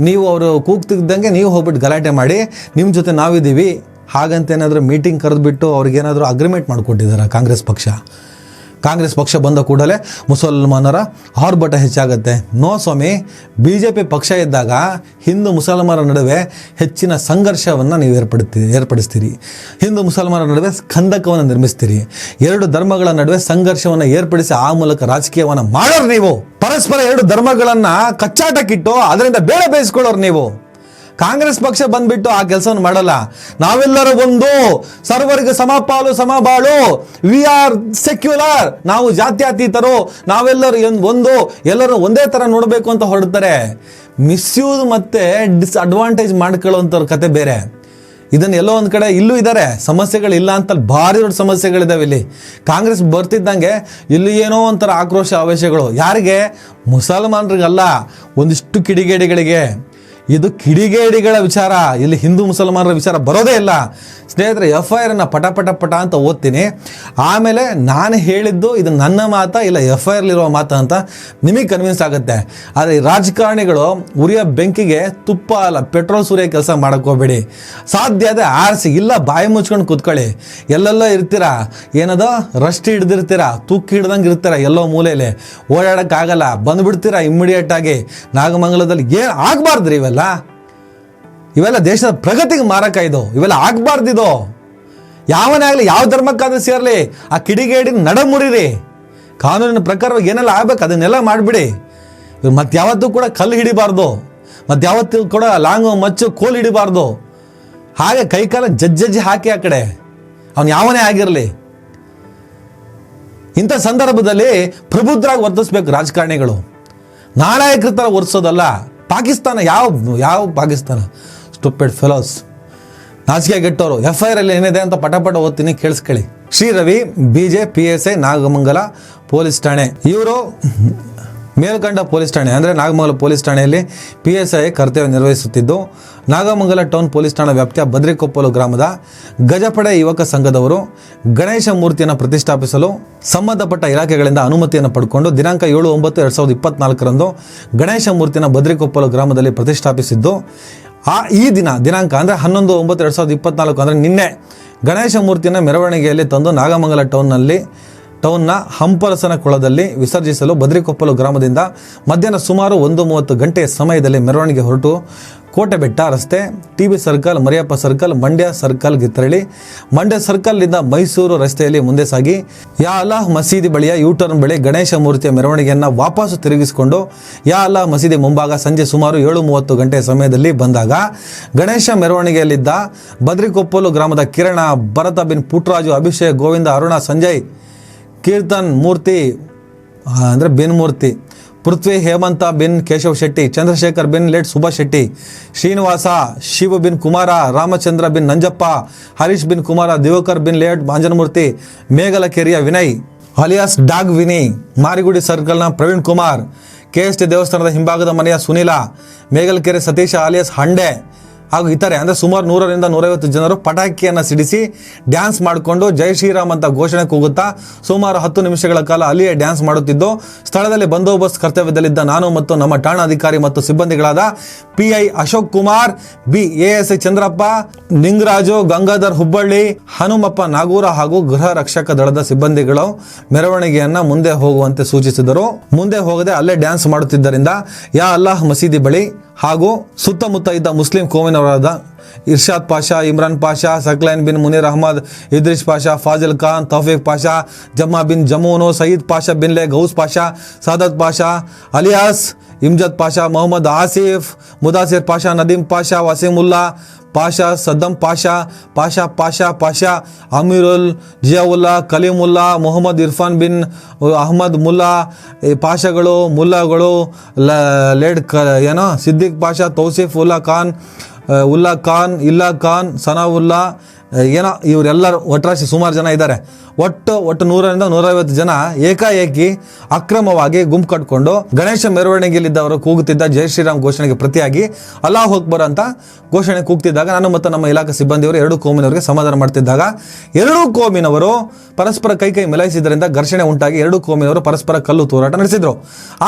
ನೀವು ಅವರು ಕೂಗ್ತಿದ್ದಂಗೆ ನೀವು ಹೋಗ್ಬಿಟ್ಟು ಗಲಾಟೆ ಮಾಡಿ, ನಿಮ್ಮ ಜೊತೆ ನಾವಿದ್ದೀವಿ ಹಾಗಂತೇನಾದರೂ ಮೀಟಿಂಗ್ ಕರೆದುಬಿಟ್ಟು ಅವ್ರಿಗೇನಾದರೂ ಅಗ್ರಿಮೆಂಟ್ ಮಾಡಿಕೊಟ್ಟಿದ್ದಾರೆ ಕಾಂಗ್ರೆಸ್ ಪಕ್ಷ ಬಂದ ಕೂಡಲೇ ಮುಸಲ್ಮಾನರ ಆರ್ಭಟ ಹೆಚ್ಚಾಗುತ್ತೆ. ನೋ ಸ್ವಾಮಿ, BJP ಪಕ್ಷ ಇದ್ದಾಗ ಹಿಂದೂ ಮುಸಲ್ಮಾನರ ನಡುವೆ ಹೆಚ್ಚಿನ ಸಂಘರ್ಷವನ್ನು ನೀವು ಏರ್ಪಡಿಸ್ತೀರಿ. ಹಿಂದೂ ಮುಸಲ್ಮಾನರ ನಡುವೆ ಖಂದಕವನ್ನು ನಿರ್ಮಿಸ್ತೀರಿ. ಎರಡು ಧರ್ಮಗಳ ನಡುವೆ ಸಂಘರ್ಷವನ್ನು ಏರ್ಪಡಿಸಿ ಆ ಮೂಲಕ ರಾಜಕೀಯವನ್ನು ಮಾಡೋರು ನೀವು. ಪರಸ್ಪರ ಎರಡು ಧರ್ಮಗಳನ್ನು ಕಚ್ಚಾಟಕ್ಕಿಟ್ಟು ಅದರಿಂದ ಬೇಳೆ ಬೇಯಿಸ್ಕೊಳ್ಳೋರು ನೀವು. ಕಾಂಗ್ರೆಸ್ ಪಕ್ಷ ಬಂದ್ಬಿಟ್ಟು ಆ ಕೆಲಸವನ್ನು ಮಾಡಲ್ಲ. ನಾವೆಲ್ಲರೂ ಒಂದು, ಸರ್ವರಿಗೆ ಸಮಪಾಲು ಸಮಬಾಳು, ವಿ ಆರ್ ಸೆಕ್ಯುಲರ್, ನಾವು ಜಾತ್ಯತೀತರು, ನಾವೆಲ್ಲರೂ ಒಂದು, ಎಲ್ಲರೂ ಒಂದೇ ಥರ ನೋಡಬೇಕು ಅಂತ ಹೊರಡ್ತಾರೆ. ಮಿಸ್ಯೂಸ್ ಮತ್ತು ಡಿಸ್ಅಡ್ವಾಂಟೇಜ್ ಮಾಡ್ಕೊಳ್ಳೋಂಥವ್ರ ಕತೆ ಬೇರೆ. ಇದನ್ನು ಎಲ್ಲೋ ಒಂದು ಕಡೆ ಇಲ್ಲೂ ಇದ್ದಾರೆ, ಸಮಸ್ಯೆಗಳಿಲ್ಲ ಅಂತ ಭಾರಿ ದೊಡ್ಡ ಸಮಸ್ಯೆಗಳಿದ್ದಾವೆ ಇಲ್ಲಿ. ಕಾಂಗ್ರೆಸ್ ಬರ್ತಿದ್ದಂಗೆ ಇಲ್ಲಿ ಏನೋ ಒಂಥರ ಆಕ್ರೋಶ, ಆವೇಶಗಳು. ಯಾರಿಗೆ? ಮುಸಲ್ಮಾನರಿಗಲ್ಲ, ಒಂದಿಷ್ಟು ಕಿಡಿಗೇಡಿಗಳಿಗೆ. ಇದು ಕಿಡಿಗೇಡಿಗಳ ವಿಚಾರ, ಇಲ್ಲಿ ಹಿಂದೂ ಮುಸಲ್ಮಾನರ ವಿಚಾರ ಬರೋದೇ ಇಲ್ಲ ಸ್ನೇಹಿತರೆ. FIR ಪಟ ಅಂತ ಓದ್ತೀನಿ, ಆಮೇಲೆ ನಾನು ಹೇಳಿದ್ದು ಇದು ನನ್ನ ಮಾತಾ ಇಲ್ಲ FIR ಮಾತಾ ಅಂತ ನಿಮಗೆ ಕನ್ವಿನ್ಸ್ ಆಗುತ್ತೆ. ಆದರೆ ಈ ರಾಜಕಾರಣಿಗಳು ಉರಿಯೋ ಬೆಂಕಿಗೆ ತುಪ್ಪ ಅಲ್ಲ ಪೆಟ್ರೋಲ್ ಸುರಿಯೋ ಕೆಲಸ ಮಾಡೋಕ್ಕೆ ಹೋಗ್ಬೇಡಿ. ಸಾಧ್ಯ ಅದೇ ಆರಿಸಿ, ಇಲ್ಲ ಬಾಯಿ ಮುಚ್ಕೊಂಡು ಕೂತ್ಕೊಳ್ಳಿ. ಎಲ್ಲೆಲ್ಲೋ ಇರ್ತೀರಾ, ಏನದೋ ರಷ್ಟಿ ಹಿಡ್ದಿರ್ತೀರಾ, ತುಕ್ಕಿ ಹಿಡ್ದಂಗೆ ಇರ್ತೀರ, ಎಲ್ಲೋ ಮೂಲೆಯಲ್ಲಿ ಓಡಾಡೋಕ್ಕಾಗಲ್ಲ, ಬಂದುಬಿಡ್ತೀರಾ ಇಮ್ಮಿಡಿಯೇಟಾಗಿ. ನಾಗಮಂಗಲದಲ್ಲಿ ಏನು ಆಗಬಾರ್ದ್ರಿ ಇವೆಲ್ಲ ದೇಶದ ಪ್ರಗತಿಗೆ ಮಾರಕ. ಇವೆಲ್ಲ ಆಗಬಾರ್ದಿದು. ಯಾವನೇ ಆಗಲಿ, ಯಾವ ಧರ್ಮಕ್ಕಾದ್ರೂ ಸೇರಲಿ, ಆ ಕಿಡಿಗೇಡಿನ ನಡಮುರಿರಿ. ಕಾನೂನಿನ ಪ್ರಕಾರವಾಗಿ ಏನೆಲ್ಲ ಆಗ್ಬೇಕು ಅದನ್ನೆಲ್ಲ ಮಾಡಿಬಿಡಿ. ಮತ್ತೆ ಯಾವತ್ತೂ ಕೂಡ ಕಲ್ಲು ಹಿಡಿಬಾರ್ದು, ಮತ್ತೆ ಯಾವತ್ತೂ ಕೂಡ ಲಾಂಗು ಮಚ್ಚು ಕೋಲು ಹಿಡಿಬಾರ್ದು. ಹಾಗೆ ಕೈಕಾಲ ಜಜ್ಜಿ ಹಾಕಿ ಆ ಕಡೆ, ಅವನು ಯಾವನೇ ಆಗಿರಲಿ. ಇಂಥ ಸಂದರ್ಭದಲ್ಲಿ ಪ್ರಬುದ್ಧರಾಗಿ ವರ್ತಿಸ್ಬೇಕು ರಾಜಕಾರಣಿಗಳು, ನಾಲಾಯಕರ ಥರ ವರ್ತಿಸೋದಲ್ಲ. ಪಾಕಿಸ್ತಾನ ಯಾವ ಪಾಕಿಸ್ತಾನ? ಸ್ಟುಪಿಡ್ ಫೆಲೋಸ್, ನಾಚಿಕೆ ಗೆಟ್ಟೋರು. FIR ಏನಿದೆ ಅಂತ ಪಟ ಓದ್ತೀನಿ, ಕೇಳಿಸ್ಕೊಳ್ಳಿ. Shri Ravi, BJP PSI, Nagamangala police ಠಾಣೆ. ಇವರು ಮೇಲ್ಕಂಡ ಪೊಲೀಸ್ ಠಾಣೆ ಅಂದರೆ ನಾಗಮಂಗಲ ಪೊಲೀಸ್ ಠಾಣೆಯಲ್ಲಿ PSI ಕರ್ತವ್ಯ ನಿರ್ವಹಿಸುತ್ತಿದ್ದು, ನಾಗಮಂಗಲ ಟೌನ್ ಪೊಲೀಸ್ ಠಾಣಾ ವ್ಯಾಪ್ತಿಯ ಬದ್ರಿಕೊಪ್ಪಲು ಗ್ರಾಮದ ಗಜಪಡೆ ಯುವಕ ಸಂಘದವರು ಗಣೇಶ ಮೂರ್ತಿಯನ್ನು ಪ್ರತಿಷ್ಠಾಪಿಸಲು ಸಂಬಂಧಪಟ್ಟ ಇಲಾಖೆಗಳಿಂದ ಅನುಮತಿಯನ್ನು ಪಡ್ಕೊಂಡು ದಿನಾಂಕ 7/9/2024 ಗಣೇಶ ಮೂರ್ತಿಯನ್ನು ಬದ್ರಿಕೊಪ್ಪಲು ಗ್ರಾಮದಲ್ಲಿ ಪ್ರತಿಷ್ಠಾಪಿಸಿದ್ದು, ಈ ದಿನಾಂಕ ಅಂದರೆ 11/9/2024 ಅಂದರೆ ನಿನ್ನೆ ಗಣೇಶ ಮೂರ್ತಿಯನ್ನು ಮೆರವಣಿಗೆಯಲ್ಲಿ ತಂದು ನಾಗಮಂಗಲ ಟೌನ್ನ ಹಂಪರಸನ ಕೊಳದಲ್ಲಿ ವಿಸರ್ಜಿಸಲು ಬದ್ರಿಕೊಪ್ಪಲು ಗ್ರಾಮದಿಂದ ಮಧ್ಯಾಹ್ನ ಸುಮಾರು 1:30 ಗಂಟೆಯ ಸಮಯದಲ್ಲಿ ಮೆರವಣಿಗೆ ಹೊರಟು ಕೋಟೆ ಬೆಟ್ಟ ರಸ್ತೆ, TB circle, Mariyappa circle, Mandya ಸರ್ಕಲ್ಗೆ ತೆರಳಿ ಮಂಡ್ಯ ಸರ್ಕಲ್ನಿಂದ ಮೈಸೂರು ರಸ್ತೆಯಲ್ಲಿ ಮುಂದೆ ಸಾಗಿ ಯಾ ಅಲ್ಲಾಹ್ ಮಸೀದಿ ಬಳಿಯ ಯೂಟರ್ನ್ ಬಳಿ ಗಣೇಶ ಮೂರ್ತಿಯ ಮೆರವಣಿಗೆಯನ್ನು ವಾಪಸ್ಸು ತಿರುಗಿಸಿಕೊಂಡು ಯಾ ಅಲ್ಲಾಹ್ ಮಸೀದಿ ಮುಂಭಾಗ ಸಂಜೆ ಸುಮಾರು 7:30 ಗಂಟೆ ಸಮಯದಲ್ಲಿ ಬಂದಾಗ ಗಣೇಶ ಮೆರವಣಿಗೆಯಲ್ಲಿದ್ದ ಬದ್ರಿಕೊಪ್ಪಲು ಗ್ರಾಮದ ಕಿರಣ, ಭರತ ಬಿನ್ ಪುಟ್ಟರಾಜು, ಅಭಿಷೇಕ್, ಗೋವಿಂದ, ಅರುಣ, ಸಂಜಯ್, ಕೀರ್ತನ್ ಮೂರ್ತಿ ಅಂದರೆ ಬಿನ್ ಮೂರ್ತಿ, ಪೃಥ್ವಿ, ಹೇಮಂತ ಬಿನ್ ಕೇಶವ್ ಶೆಟ್ಟಿ, ಚಂದ್ರಶೇಖರ್ ಬಿನ್ ಲೇಟ್ ಸುಭಾಷ್ ಶೆಟ್ಟಿ, ಶ್ರೀನಿವಾಸ, ಶಿವ ಬಿನ್ ಕುಮಾರ, ರಾಮಚಂದ್ರ ಬಿನ್ ನಂಜಪ್ಪ, ಹರೀಶ್ ಬಿನ್ ಕುಮಾರ, ದಿವಾಕರ್ ಬಿನ್ ಲೇಟ್ ಅಂಜನಮೂರ್ತಿ, ಮೇಗಲಕೆರೆಯ ವಿನಯ್ ಅಲಿಯಾಸ್ ಡಾಗ್ ವಿನಿ, ಮಾರಿಗುಡಿ ಸರ್ಕಲ್ನ ಪ್ರವೀಣ್ ಕುಮಾರ್, KST ದೇವಸ್ಥಾನದ ಹಿಂಭಾಗದ ಮನೆಯ ಸುನೀಲ, ಮೇಗಲಕೆರೆ ಸತೀಶ ಅಲಿಯಾಸ್ ಹಂಡೆ ಹಾಗೂ ಇತರೆ ಅಂದರೆ ಸುಮಾರು 100ರಿಂದ 150 ಜನರು ಪಟಾಕಿಯನ್ನು ಸಿಡಿಸಿ ಡ್ಯಾನ್ಸ್ ಮಾಡಿಕೊಂಡು ಜೈ ಶ್ರೀರಾಮ್ ಅಂತ ಘೋಷಣೆ ಕೂಗುತ್ತಾ ಸುಮಾರು 10 ನಿಮಿಷಗಳ ಕಾಲ ಅಲ್ಲಿಯೇ ಡ್ಯಾನ್ಸ್ ಮಾಡುತ್ತಿದ್ದು, ಸ್ಥಳದಲ್ಲಿ ಬಂದೋಬಸ್ತ್ ಕರ್ತವ್ಯದಲ್ಲಿದ್ದ ನಾನು ಮತ್ತು ನಮ್ಮ ಠಾಣಾಧಿಕಾರಿ ಮತ್ತು ಸಿಬ್ಬಂದಿಗಳಾದ PI ಅಶೋಕ್ ಕುಮಾರ್, ASI ಚಂದ್ರಪ್ಪ, ನಿಂಗರಾಜು, ಗಂಗಾಧರ್ ಹುಬ್ಬಳ್ಳಿ, ಹನುಮಪ್ಪ ನಾಗೂರ ಹಾಗೂ ಗೃಹ ರಕ್ಷಕ ದಳದ ಸಿಬ್ಬಂದಿಗಳು ಮೆರವಣಿಗೆಯನ್ನು ಮುಂದೆ ಹೋಗುವಂತೆ ಸೂಚಿಸಿದರು. ಮುಂದೆ ಹೋಗದೆ ಅಲ್ಲೇ ಡ್ಯಾನ್ಸ್ ಮಾಡುತ್ತಿದ್ದರಿಂದ ಯಾ ಅಲ್ಲಾಹ್ ಮಸೀದಿ ಬಳಿ ಹಾಗೂ ಸುತ್ತಮುತ್ತ ಇದ್ದ ಮುಸ್ಲಿಂ ಕೋಮಿನವರಾದ ಇರ್ಷಾದ್ ಪಾಷಾ, ಇಮ್ರಾನ್ ಪಾಷಾ, ಸಕ್ಲೈನ್ ಬಿನ್ ಮುನೀರ್ ಅಹಮದ್, ಇದ್ರಿಸ್ ಪಾಷಾ, ಫಾಜಿಲ್ ಖಾನ್, ತೌಫೀಕ್ ಪಾಷಾ, ಜಮ್ಮಾ ಬಿನ್ ಜಮೂನು, ಸಯೀದ್ ಪಾಷಾ ಬಿನ್ ಲೇ, ಗೌಸ್ ಪಾಷಾ, ಸಾದತ್ ಪಾಷಾ ಅಲಿಯಾಸ್ ಇಮ್ಜದ್ ಪಾಷಾ, ಮೊಹಮ್ಮದ್ ಆಸಿಫ್, ಮುದಾಸಿರ್ ಪಾಷಾ, ನದೀಮ್ ಪಾಷಾ, ವಸೀಮುಲ್ಲಾ ಪಾಷಾ, ಸದ್ದಂ ಪಾಷಾ, ಪಾಷಾ ಪಾಷಾ ಪಾಷಾ, ಅಮೀರುಲ್, ಜಿಯಾವುಲ್ಲಾ, ಕಲೀಮುಲ್ಲಾ, ಮೊಹಮ್ಮದ್ ಇರ್ಫಾನ್ ಬಿನ್ ಅಹಮದ್ ಮುಲ್ಲಾ, ಪಾಷಾಗಳು, ಮುಲ್ಲಾಗಳು, ಲೇಡ್ ಸಿದ್ದಿಕ್ ಪಾಷಾ, ತೌಸೀಫ್ ಉಲ್ಲಾ ಖಾನ್, ಇಲ್ಲಾ ಖಾನ್, ಸನಾವುಲ್ಲಾ ಇವರೆಲ್ಲರೂ ಒಟ್ರಾಶಿ ಸುಮಾರು ಜನ ಇದ್ದಾರೆ. ಒಟ್ಟು 100ರಿಂದ 150 ಜನ ಏಕಾಏಕಿ ಅಕ್ರಮವಾಗಿ ಗುಂಪು ಕಟ್ಕೊಂಡು ಗಣೇಶ ಮೆರವಣಿಗೆಯಲ್ಲಿದ್ದವರು ಕೂಗುತ್ತಿದ್ದ ಜೈ ಶ್ರೀರಾಮ್ ಘೋಷಣೆಗೆ ಪ್ರತಿಯಾಗಿ ಅಲ್ಲಾಹ್ ಅಕ್ಬರ್ ಅಂತ ಘೋಷಣೆ ಕೂಗ್ತಿದ್ದಾಗ ನಾನು ಮತ್ತು ನಮ್ಮ ಇಲಾಖೆ ಸಿಬ್ಬಂದಿಯವರು 2 ಕೋಮಿನವರಿಗೆ ಸಮಾಧಾನ ಮಾಡ್ತಿದ್ದಾಗ 2 ಕೋಮಿನವರು ಪರಸ್ಪರ ಕೈ ಮಿಲಾಯಿಸಿದ್ದರಿಂದ ಘರ್ಷಣೆ ಉಂಟಾಗಿ 2 ಕೋಮಿನವರು ಪರಸ್ಪರ ಕಲ್ಲು ತೂರಾಟ ನಡೆಸಿದ್ರು.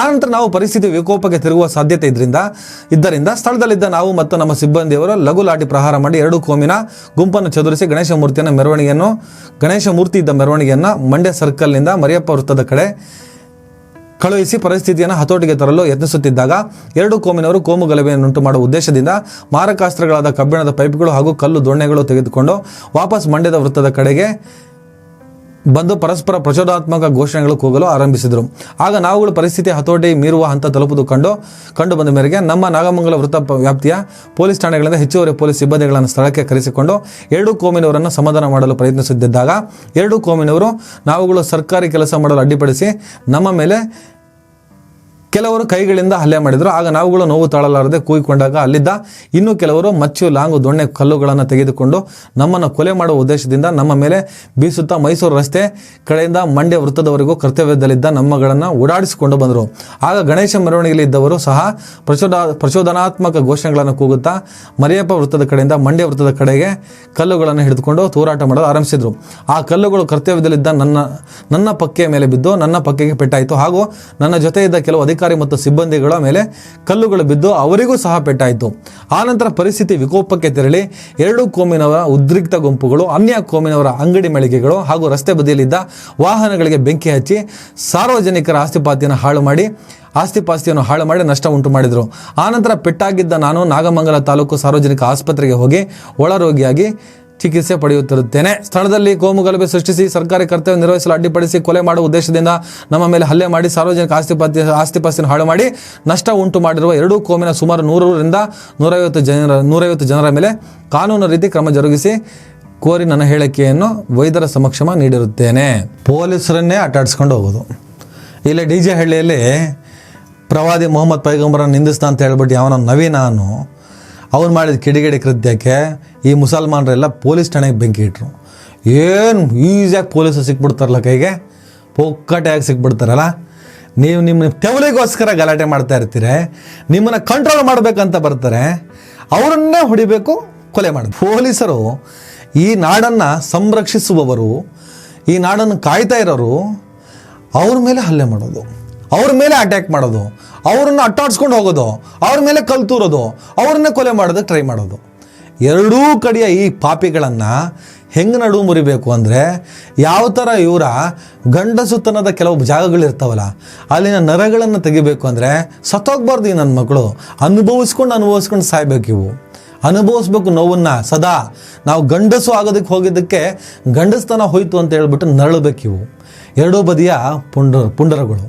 ಆನಂತರ ನಾವು ಪರಿಸ್ಥಿತಿ ವಿಕೋಪಕ್ಕೆ ತಿರುಗುವ ಸಾಧ್ಯತೆ ಇದ್ದರಿಂದ ಸ್ಥಳದಲ್ಲಿದ್ದ ನಾವು ಮತ್ತು ನಮ್ಮ ಸಿಬ್ಬಂದಿಯವರು ಲಘು ಲಾಠಿ ಪ್ರಹಾರ ಮಾಡಿ 2 ಕೋಮಿನ ಗುಂಪನ್ನು ಚದುರಿಸಿ ಗಣೇಶ ಮೂರ್ತಿ ಇದ್ದ ಮೆರವಣಿಗೆಯನ್ನು ಮಂಡ್ಯ ಸರ್ಕಲ್ನಿಂದ ಮರಿಯಪ್ಪ ವೃತ್ತದ ಕಡೆ ಕಳುಹಿಸಿ ಪರಿಸ್ಥಿತಿಯನ್ನು ಹತೋಟಿಗೆ ತರಲು ಯತ್ನಿಸುತ್ತಿದ್ದಾಗ 2 ಕೋಮಿನವರು ಕೋಮು ಗಲಭೆಯನ್ನುಂಟು ಮಾಡುವ ಉದ್ದೇಶದಿಂದ ಮಾರಕಾಸ್ತ್ರಗಳಾದ ಕಬ್ಬಿಣದ ಪೈಪ್ಗಳು ಹಾಗೂ ಕಲ್ಲು ದೊಣ್ಣೆಗಳು ತೆಗೆದುಕೊಂಡು ವಾಪಸ್ ಮಂಡ್ಯದ ವೃತ್ತದ ಕಡೆಗೆ ಬಂದು ಪರಸ್ಪರ ಪ್ರಚೋದಾತ್ಮಕ ಘೋಷಣೆಗಳು ಕೂಗಲು ಆರಂಭಿಸಿದರು. ಆಗ ನಾವುಗಳು ಪರಿಸ್ಥಿತಿ ಹತೋಟಿ ಮೀರುವ ಹಂತ ತಲುಪುವುದು ಕಂಡು ಬಂದ ಮೇರೆಗೆ ನಮ್ಮ ನಾಗಮಂಗಲ ವೃತ್ತ ವ್ಯಾಪ್ತಿಯ ಪೊಲೀಸ್ ಠಾಣೆಗಳಿಂದ ಹೆಚ್ಚುವರಿ ಪೊಲೀಸ್ ಸಿಬ್ಬಂದಿಗಳನ್ನು ಸ್ಥಳಕ್ಕೆ ಕರೆಸಿಕೊಂಡು 2 ಕೋಮಿನವರನ್ನು ಸಮಾಧಾನ ಮಾಡಲು ಪ್ರಯತ್ನಿಸುತ್ತಿದ್ದಾಗ 2 ಕೋಮಿನವರು ನಾವುಗಳು ಸರ್ಕಾರಿ ಕೆಲಸ ಮಾಡಲು ಅಡ್ಡಿಪಡಿಸಿ ನಮ್ಮ ಮೇಲೆ ಕೆಲವರು ಕೈಗಳಿಂದ ಹಲ್ಲೆ ಮಾಡಿದರು. ಆಗ ನಾವುಗಳು ನೋವು ತಾಳಲಾರದೆ ಕೂಗಿಕೊಂಡಾಗ ಅಲ್ಲಿದ್ದ ಇನ್ನೂ ಕೆಲವರು ಮಚ್ಚು, ಲಾಂಗು, ದೊಣ್ಣೆ ಕಲ್ಲುಗಳನ್ನು ತೆಗೆದುಕೊಂಡು ನಮ್ಮನ್ನು ಕೊಲೆ ಮಾಡುವ ಉದ್ದೇಶದಿಂದ ನಮ್ಮ ಮೇಲೆ ಬೀಸುತ್ತಾ ಮೈಸೂರು ರಸ್ತೆ ಕಡೆಯಿಂದ ಮಂಡ್ಯ ವೃತ್ತದವರೆಗೂ ಕರ್ತವ್ಯದಲ್ಲಿದ್ದ ನಮ್ಮಗಳನ್ನು ಓಡಾಡಿಸಿಕೊಂಡು ಬಂದರು. ಆಗ ಗಣೇಶ ಮೆರವಣಿಗೆಯಲ್ಲಿ ಇದ್ದವರು ಸಹ ಪ್ರಚೋದನಾತ್ಮಕ ಘೋಷಣೆಗಳನ್ನು ಕೂಗುತ್ತಾ ಮರಿಯಪ್ಪ ವೃತ್ತದ ಕಡೆಯಿಂದ ಮಂಡ್ಯ ವೃತ್ತದ ಕಡೆಗೆ ಕಲ್ಲುಗಳನ್ನು ಹಿಡಿದುಕೊಂಡು ತೂರಾಟ ಮಾಡಲು ಆರಂಭಿಸಿದರು. ಆ ಕಲ್ಲುಗಳು ಕರ್ತವ್ಯದಲ್ಲಿದ್ದ ನನ್ನ ಪಕ್ಕೆಯ ಮೇಲೆ ಬಿದ್ದು ನನ್ನ ಪಕ್ಕೆಗೆ ಪೆಟ್ಟಾಯಿತು ಹಾಗೂ ನನ್ನ ಜೊತೆ ಇದ್ದ ಕೆಲವು ಅಧಿಕಾರಿ ಮತ್ತು ಸಿಬ್ಬಂದಿಗಳ ಮೇಲೆ ಕಲ್ಲುಗಳು ಬಿದ್ದು ಅವರಿಗೂ ಸಹ ಪೆಟ್ಟಾಯಿತು. ಆನಂತರ ಪರಿಸ್ಥಿತಿ ವಿಕೋಪಕ್ಕೆ ತೆರಳಿ 2 ಕೋಮಿನವರ ಉದ್ರಿಕ್ತ ಗುಂಪುಗಳು ಅನ್ಯ ಕೋಮಿನವರ ಅಂಗಡಿ ಮಳಿಗೆಗಳು ಹಾಗೂ ರಸ್ತೆ ಬದಿಯಲ್ಲಿದ್ದ ವಾಹನಗಳಿಗೆ ಬೆಂಕಿ ಹಚ್ಚಿ ಸಾರ್ವಜನಿಕರ ಆಸ್ತಿಪಾಸ್ತಿಯನ್ನು ಹಾಳು ಮಾಡಿ ನಷ್ಟ ಉಂಟು ಮಾಡಿದರು. ಆನಂತರ ಪೆಟ್ಟಾಗಿದ್ದ ನಾನು ನಾಗಮಂಗಲ ತಾಲೂಕು ಸಾರ್ವಜನಿಕ ಆಸ್ಪತ್ರೆಗೆ ಹೋಗಿ ಒಳರೋಗಿಯಾಗಿ ಚಿಕಿತ್ಸೆ ಪಡೆಯುತ್ತಿರುತ್ತೇನೆ. ಸ್ಥಳದಲ್ಲಿ ಕೋಮು ಗಲಭೆ ಸೃಷ್ಟಿಸಿ ಸರ್ಕಾರಿ ಕರ್ತವ್ಯ ನಿರ್ವಹಿಸಲು ಅಡ್ಡಿಪಡಿಸಿ ಕೊಲೆ ಮಾಡುವ ಉದ್ದೇಶದಿಂದ ನಮ್ಮ ಮೇಲೆ ಹಲ್ಲೆ ಮಾಡಿ ಸಾರ್ವಜನಿಕ ಆಸ್ತಿಪಾಸ್ತಿಯನ್ನು ಹಾಳು ಮಾಡಿ ನಷ್ಟ ಉಂಟು ಮಾಡಿರುವ 2 ಕೋಮಿನ ಸುಮಾರು 100ರಿಂದ 150 ಜನರ ಮೇಲೆ ಕಾನೂನು ರೀತಿ ಕ್ರಮ ಜರುಗಿಸಿ ಕೋರಿ ನನ್ನ ಹೇಳಿಕೆಯನ್ನು ವೈದ್ಯರ ಸಮಕ್ಷಮ ನೀಡಿರುತ್ತೇನೆ. ಪೊಲೀಸರನ್ನೇ ಅಟ್ಟಾಡಿಸ್ಕೊಂಡು ಹೋಗೋದು. ಇಲ್ಲಿ DJ ಹಳ್ಳಿಯಲ್ಲಿ ಪ್ರವಾದಿ ಮೊಹಮ್ಮದ್ ಪೈಗಂಬರನ್ನು ನಿಂದಿಸ್ತಾ ಅಂತ ಹೇಳ್ಬಿಟ್ಟು ಯಾವನ ನವೀನಾನು ಅವ್ರು ಮಾಡಿದ ಕಿಡಿಗೇಡಿ ಕೃತ್ಯಕ್ಕೆ ಈ ಮುಸಲ್ಮಾನರೆಲ್ಲ ಪೊಲೀಸ್ ಠಾಣೆಗೆ ಬೆಂಕಿ ಇಟ್ಟರು. ಏನು ಈಸಿಯಾಗಿ ಪೊಲೀಸರು ಸಿಕ್ಬಿಡ್ತಾರಲ್ಲ, ಕೈಗೆ ಪೊಕ್ಕಟೆಯಾಗಿ ಸಿಕ್ಬಿಡ್ತಾರಲ್ಲ. ನೀವು ನಿಮ್ಮ ತೆವಲಿಗೋಸ್ಕರ ಗಲಾಟೆ ಮಾಡ್ತಾ ಇರ್ತೀರ, ನಿಮ್ಮನ್ನು ಕಂಟ್ರೋಲ್ ಮಾಡಬೇಕಂತ ಬರ್ತಾರೆ, ಅವರನ್ನೇ ಹೊಡಿಬೇಕು, ಕೊಲೆ ಮಾಡೋದು. ಪೊಲೀಸರು ಈ ನಾಡನ್ನು ಸಂರಕ್ಷಿಸುವವರು, ಈ ನಾಡನ್ನು ಕಾಯ್ತಾ ಇರೋರು, ಅವ್ರ ಮೇಲೆ ಹಲ್ಲೆ ಮಾಡೋದು, ಅವ್ರ ಮೇಲೆ ಅಟ್ಯಾಕ್ ಮಾಡೋದು, ಅವ್ರನ್ನ ಅಟ್ಟಾಡ್ಸ್ಕೊಂಡು ಹೋಗೋದು, ಅವ್ರ ಮೇಲೆ ಕಲ್ತೂರೋದು, ಅವ್ರನ್ನೇ ಕೊಲೆ ಮಾಡೋದಕ್ಕೆ ಟ್ರೈ ಮಾಡೋದು. ಎರಡೂ ಕಡೆಯ ಈ ಪಾಪಿಗಳನ್ನು ಹೆಂಗೆ ನಡುವು ಮುರಿಬೇಕು ಅಂದರೆ ಯಾವ ಥರ ಇವರ ಗಂಡಸುತನದ ಕೆಲವು ಜಾಗಗಳಿರ್ತಾವಲ್ಲ ಅಲ್ಲಿನ ನರಗಳನ್ನು ತೆಗಿಬೇಕು ಅಂದರೆ ಸತ್ತೋಗ್ಬಾರ್ದು ಈ ನನ್ನ ಮಕ್ಕಳು, ಅನುಭವಿಸ್ಕೊಂಡು ಸಾಯ್ಬೇಕು. ಇವು ಅನುಭವಿಸ್ಬೇಕು ನೋವನ್ನು ಸದಾ. ನಾವು ಗಂಡಸು ಆಗೋದಕ್ಕೆ ಹೋಗಿದ್ದಕ್ಕೆ ಗಂಡಸ್ತನ ಹೋಯ್ತು ಅಂತ ಹೇಳ್ಬಿಟ್ಟು ನರಳಬೇಕು. ಇವು ಎರಡೂ ಬದಿಯ ಪುಂಡರಗಳು,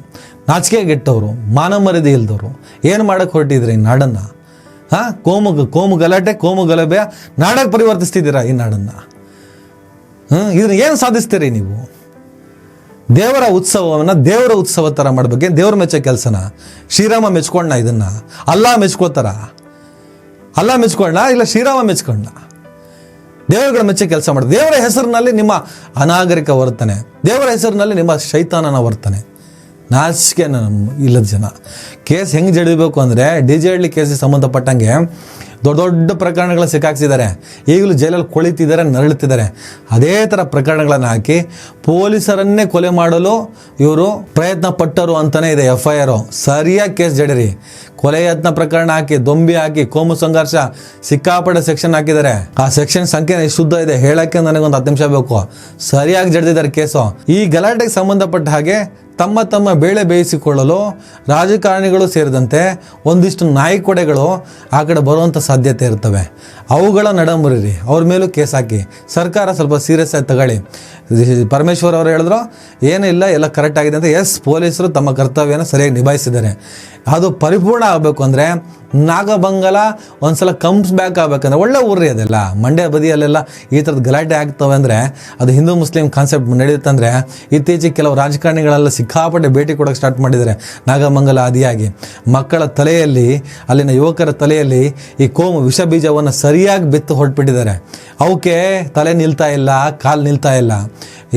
ನಾಚಿಕೆಗೆಟ್ಟವರು, ಮಾನವ ಮರ್ಯಾದೆ ಇಲ್ದವರು ಏನು ಮಾಡೋಕ್ಕೆ ಹೊರಟಿದ್ರಿ ಈ ನಾಡನ್ನು? ಕೋಮು ಗಲಾಟೆ, ಕೋಮು ಗಲಭೆ ನಾಡಕ್ಕೆ ಪರಿವರ್ತಿಸ್ತಿದ್ದೀರಾ ಈ ನಾಡನ್ನು. ಇದನ್ನು ಏನು ಸಾಧಿಸ್ತೀರಿ ನೀವು? ದೇವರ ಉತ್ಸವವನ್ನು ದೇವರ ಉತ್ಸವ ಥರ ಮಾಡಬೇಕು. ದೇವ್ರ ಮೆಚ್ಚೋ ಕೆಲಸನ ಶ್ರೀರಾಮ ಮೆಚ್ಕೊಂಡ, ಇದನ್ನು ಅಲ್ಲಾ ಮೆಚ್ಕೋತಾರ? ಅಲ್ಲಾ ಮೆಚ್ಕೊಂಡ ಇಲ್ಲ ಶ್ರೀರಾಮ ಮೆಚ್ಕೊಂಡ? ದೇವರುಗಳ ಮೆಚ್ಚೋ ಕೆಲಸ ಮಾಡಿ. ದೇವರ ಹೆಸರಿನಲ್ಲಿ ನಿಮ್ಮ ಅನಾಗರಿಕ ವರ್ತನೆ, ದೇವರ ಹೆಸರಿನಲ್ಲಿ ನಿಮ್ಮ ಶೈತಾನನ ವರ್ತನೆ, ನಾಚಿಕೆ ಇಲ್ಲದ ಜನ. ಕೇಸ್ ಹೆಂಗೆ ಜಡಿಬೇಕು ಅಂದರೆ DJ ಕೇಸಿಗೆ ಸಂಬಂಧಪಟ್ಟಂಗೆ ದೊಡ್ಡ ದೊಡ್ಡ ಪ್ರಕರಣಗಳ ಸಿಕ್ಕಾಕ್ಸಿದ್ದಾರೆ. ಈಗಲೂ ಜೈಲಲ್ಲಿ ಕೊಳಿತಿದ್ದಾರೆ, ನರಳುತ್ತಿದ್ದಾರೆ. ಅದೇ ಥರ ಪ್ರಕರಣಗಳನ್ನು ಹಾಕಿ ಪೊಲೀಸರನ್ನೇ ಕೊಲೆ ಮಾಡಲು ಇವರು ಪ್ರಯತ್ನ ಪಟ್ಟರು ಅಂತಲೇ ಇದೆ FIR. ಸರಿಯಾಗಿ ಕೇಸ್ ಜಡಿರಿ. ಕೊಲೆ ಯತ್ನ ಪ್ರಕರಣ ಹಾಕಿ, ದೊಂಬಿ ಹಾಕಿ, ಕೋಮು ಸಂಘರ್ಷ ಸಿಕ್ಕಾಪಟ್ಟೆ ಸೆಕ್ಷನ್ ಹಾಕಿದ್ದಾರೆ. ಆ ಸೆಕ್ಷನ್ ಸಂಖ್ಯೆ ಶುದ್ಧ ಇದೆ, ಹೇಳೋಕ್ಕೆ ನನಗೊಂದು 10 ನಿಮಿಷ ಬೇಕು. ಸರಿಯಾಗಿ ಜಡಿದಿದ್ದಾರೆ ಕೇಸು. ಈ ಗಲಾಟೆಗೆ ಸಂಬಂಧಪಟ್ಟ ಹಾಗೆ ತಮ್ಮ ಬೇಳೆ ಬೇಯಿಸಿಕೊಳ್ಳಲು ರಾಜಕಾರಣಿಗಳು ಸೇರಿದಂತೆ ಒಂದಿಷ್ಟು ನಾಯಿಕೊಡೆಗಳು ಆ ಕಡೆ ಬರುವಂಥ ಸಾಧ್ಯತೆ ಇರ್ತವೆ. ಅವುಗಳ ನಡಂಬರಿರಿ, ಅವ್ರ ಮೇಲೂ ಕೇಸ್ ಹಾಕಿ. ಸರ್ಕಾರ ಸ್ವಲ್ಪ ಸೀರಿಯಸ್ ಆಗಿ ತಗೊಳ್ಳಿ. ಪರಮೇಶ್ವರ್ ಅವರು ಹೇಳಿದ್ರು ಏನಿಲ್ಲ, ಎಲ್ಲ ಕರೆಕ್ಟ್ ಆಗಿದೆ ಅಂತ. ಎಸ್, ಪೊಲೀಸರು ತಮ್ಮ ಕರ್ತವ್ಯನ ಸರಿಯಾಗಿ ನಿಭಾಯಿಸಿದ್ದಾರೆ. ಅದು ಪರಿಪೂರ್ಣ ಆಗಬೇಕು ಅಂದರೆ ನಾಗಬಂಗಲ ಒಂದ್ಸಲ ಕಮ್ಸ್ ಬ್ಯಾಕ್ ಆಗಬೇಕಂದ್ರೆ ಒಳ್ಳೆ ಊರ್ರಿ ಅದೆಲ್ಲ. ಮಂಡ್ಯ ಬದಿಯಲ್ಲೆಲ್ಲ ಈ ಥರದ ಗಲಾಟೆ ಆಗ್ತವೆ ಅಂದರೆ ಅದು ಹಿಂದೂ ಮುಸ್ಲಿಂ ಕಾನ್ಸೆಪ್ಟ್ ನಡೆಯುತ್ತಂದರೆ ಇತ್ತೀಚೆಗೆ ಕೆಲವು ರಾಜಕಾರಣಿಗಳೆಲ್ಲ ಸಿಕ್ಕಾಪಟ್ಟೆ ಭೇಟಿ ಕೊಡೋಕ್ಕೆ ಸ್ಟಾರ್ಟ್ ಮಾಡಿದ್ದಾರೆ. ನಾಗಮಂಗಲ ಆದಿಯಾಗಿ ಮಕ್ಕಳ ತಲೆಯಲ್ಲಿ, ಅಲ್ಲಿನ ಯುವಕರ ತಲೆಯಲ್ಲಿ ಈ ಕೋಮು ವಿಷ ಬೀಜವನ್ನು ಸರಿಯಾಗಿ ಬಿತ್ತು ಹೊರಟ್ಬಿಟ್ಟಿದ್ದಾರೆ. ಅವಕ್ಕೆ ತಲೆ ನಿಲ್ತಾ ಇಲ್ಲ, ಕಾಲು ನಿಲ್ತಾ ಇಲ್ಲ,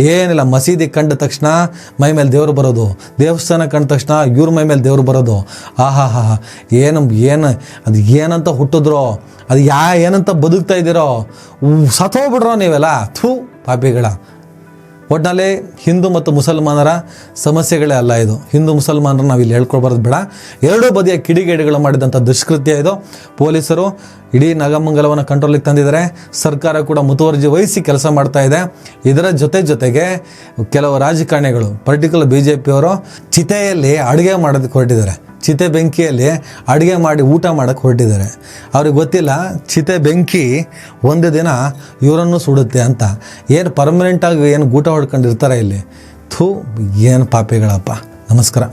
ಏನಿಲ್ಲ. ಮಸೀದಿ ಕಂಡ ತಕ್ಷಣ ಮೈ ಮೇಲೆ ದೇವರು ಬರೋದು, ದೇವಸ್ಥಾನ ಕಂಡ ತಕ್ಷಣ ಇವ್ರ ಮೈ ಮೇಲೆ ದೇವರು ಬರೋದು. ಏನು ಅದು ಏನಂತ ಹುಟ್ಟಿದ್ರೋ, ಅದು ಏನಂತ ಬದುಕ್ತಾ ಇದ್ದೀರೋ, ಸತ್ತೋಗ್ಬಿಡ್ರೋ ನೀವೆಲ್ಲ. ಥೂ ಪಾಪಿಗಳ. ಒಟ್ಟಿನಲ್ಲಿ ಹಿಂದೂ ಮತ್ತು ಮುಸಲ್ಮಾನರ ಸಮಸ್ಯೆಗಳೇ ಅಲ್ಲ ಇದು. ಹಿಂದೂ ಮುಸಲ್ಮಾನರು ನಾವು ಇಲ್ಲಿ ಹೇಳ್ಕೊಳ್ಬಾರ್ದು ಬೇಡ. ಎರಡೂ ಬದಿಯ ಕಿಡಿಗೇಡಿಗಳು ಮಾಡಿದಂಥ ದುಷ್ಕೃತ್ಯ ಇದು. ಪೊಲೀಸರು ಇಡೀ ನಾಗಮಂಗಲವನ್ನು ಕಂಟ್ರೋಲಿಗೆ ತಂದಿದ್ದಾರೆ. ಸರ್ಕಾರ ಕೂಡ ಮುತುವರ್ಜಿ ವಹಿಸಿ ಕೆಲಸ ಮಾಡ್ತಾ ಇದೆ. ಇದರ ಜೊತೆಗೆ ಕೆಲವು ರಾಜಕಾರಣಿಗಳು, ಪರ್ಟಿಕ್ಯುಲರ್ BJP ಅವರು ಚಿತೆಯಲ್ಲಿ ಅಡುಗೆ ಮಾಡೋದಕ್ಕೆ ಹೊರಟಿದ್ದಾರೆ. ಚಿತೆ ಬೆಂಕಿಯಲ್ಲಿ ಅಡುಗೆ ಮಾಡಿ ಊಟ ಮಾಡೋಕ್ಕೆ ಹೊರಟಿದ್ದಾರೆ. ಅವ್ರಿಗೆ ಗೊತ್ತಿಲ್ಲ ಚಿತೆ ಬೆಂಕಿ ಒಂದು ದಿನ ಇವರನ್ನು ಸುಡುತ್ತೆ ಅಂತ. ಏನು ಪರ್ಮನೆಂಟಾಗಿ ಏನು ಗೂಟ ಹೊಡ್ಕೊಂಡಿರ್ತಾರೆ ಇಲ್ಲಿ. ಥೂ, ಏನು ಪಾಪಿಗಳಪ್ಪ. ನಮಸ್ಕಾರ.